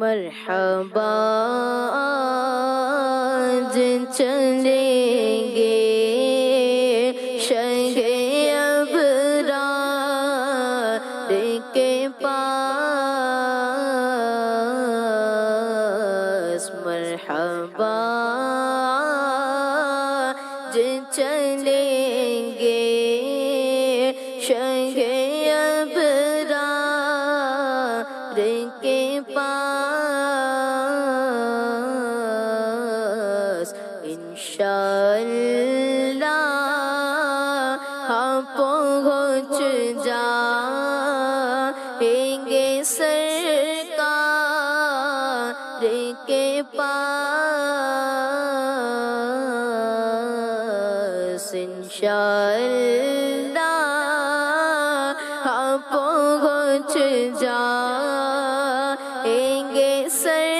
مرحبا آج چلیں گے شہ ابرار کے پاس، مرحبا آج چلیں گے شہ ابرار کے پاس، انشاءاللہ ہم پہنچ جائیں گے سرکار کے پاس، انشاءاللہ ہم پہنچ جائیں گے سرکار